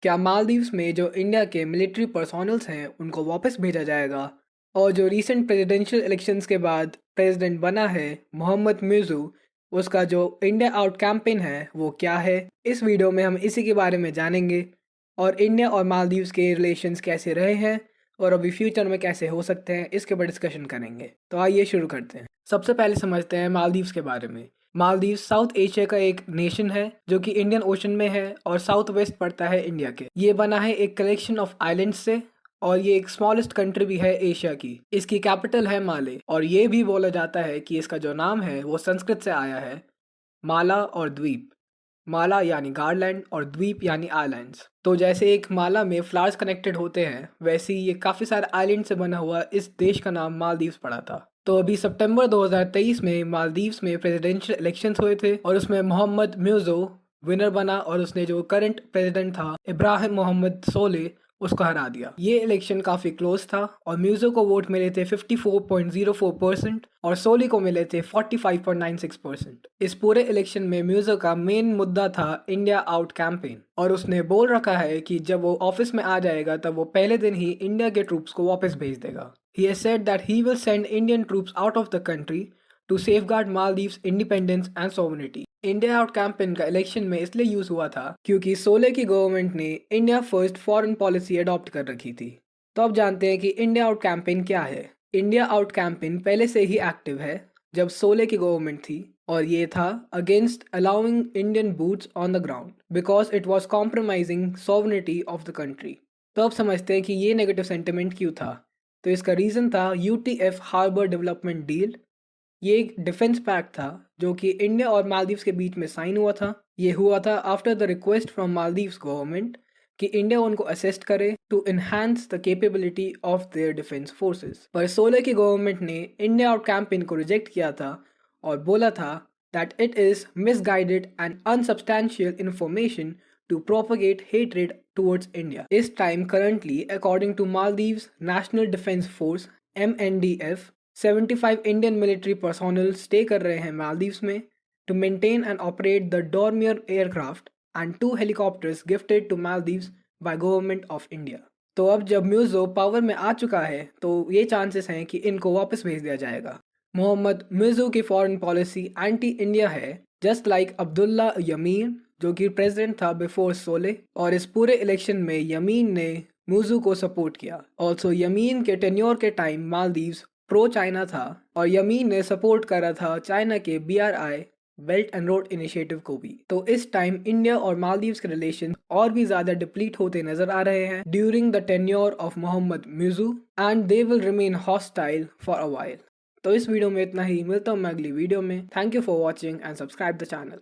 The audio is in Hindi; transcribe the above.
क्या मालदीव्स में जो इंडिया के मिलिट्री पर्सोनल्स हैं उनको वापस भेजा जाएगा? और जो रीसेंट प्रेसिडेंशियल इलेक्शंस के बाद प्रेसिडेंट बना है मोहम्मद मुइज़्ज़ू, उसका जो इंडिया आउट कैंपेन है वो क्या है? इस वीडियो में हम इसी के बारे में जानेंगे और इंडिया और मालदीव्स के रिलेशंस कैसे रहे हैं और अभी फ्यूचर में कैसे हो सकते हैं इसके ऊपर डिस्कशन करेंगे। तो आइए शुरू करते हैं। सबसे पहले समझते हैं मालदीव्स के बारे में। मालदीव साउथ एशिया का एक नेशन है जो कि इंडियन ओशन में है और साउथ वेस्ट पड़ता है इंडिया के। ये बना है एक कलेक्शन ऑफ आइलैंड्स से और ये एक स्मॉलेस्ट कंट्री भी है एशिया की। इसकी कैपिटल है माले और ये भी बोला जाता है कि इसका जो नाम है वो संस्कृत से आया है, माला और द्वीप। माला यानी गार्डलैंड और द्वीप यानी आइलैंड्स। तो जैसे एक माला में फ्लावर्स कनेक्टेड होते हैं वैसे ही ये काफ़ी सारे आइलैंड से बना हुआ इस देश का नाम मालदीव्स पड़ा था। तो अभी सितंबर 2023 में मालदीव्स में प्रेसिडेंशियल इलेक्शंस हुए थे और उसमें मोहम्मद मुइज़्ज़ू विनर बना और उसने जो करंट प्रेसिडेंट था इब्राहिम मोहम्मद सोले उसको हरा दिया। ये इलेक्शन काफ़ी क्लोज था और मुइज़्ज़ू को वोट मिले थे 54.04% और सोली को मिले थे 45.96%। इस पूरे इलेक्शन में मुइज़्ज़ू का मेन मुद्दा था इंडिया आउट कैंपेन और उसने बोल रखा है कि जब वो ऑफिस में आ जाएगा तब वो पहले दिन ही इंडिया के ट्रूप्स को वापस भेज देगा। He has said that he will send Indian troops out of the country to safeguard Maldives' independence and sovereignty. India out campaign का इलेक्शन में इसलिए यूज हुआ था क्योंकि सोले की गवर्नमेंट ने India first foreign policy adopt कर रखी थी। तो अब जानते हैं कि इंडिया आउट कैंपेन क्या है। इंडिया आउट कैंपेन पहले से ही एक्टिव है जब सोले की गवर्नमेंट थी और ये था against allowing Indian boots on the ground because it was compromising sovereignty of the country. तो अब समझते हैं कि ये नेगेटिव सेंटिमेंट क्यों था। तो इसका रीज़न था यूटीएफ हार्बर डेवलपमेंट डील। ये एक डिफेंस पैक्ट था जो कि इंडिया और मालदीव्स के बीच में साइन हुआ था। ये हुआ था after the request from Maldives government कि इंडिया उनको असिस्ट करे to enhance the capability of their defence forces. पर सोलह की गवर्नमेंट ने इंडिया आउट कैंपेन को रिजेक्ट किया था और बोला था that it is misguided and unsubstantial information to propagate hatred towards India. Is time currently, according to Maldives National Defense Force (MNDF), 75 Indian military personnel stay कर रहे हैं मालदीव्स में to maintain and operate the Dornier aircraft and 2 helicopters gifted to Maldives by Government of India. तो अब जब मुइज़्ज़ू पावर में आ चुका है तो ये चांसेस हैं कि इनको वापस भेज दिया जाएगा। मोहम्मद मुइज़्ज़ू की फॉरेन पॉलिसी एंटी इंडिया है, जस्ट लाइक अब्दुल्ला यमीन जो कि प्रेसिडेंट था बिफोर सोले और इस पूरे इलेक्शन में यमीन ने मुइज़्ज़ू को सपोर्ट किया। ऑल्सो यमीन के टेन्योर के टाइम मालदीव्स प्रो चाइना था और यमीन ने सपोर्ट करा था चाइना के BRI belt and road initiative को भी। तो इस टाइम इंडिया और मालदीव्स के रिलेशन और भी ज़्यादा डिप्लीट होते नजर आ रहे हैं during the tenure of Mohamed Muizzu and they will remain hostile for a while. तो इस वीडियो में इतना ही, मिलता हूँ मैं अगली वीडियो में। Thank you for watching and subscribe the channel.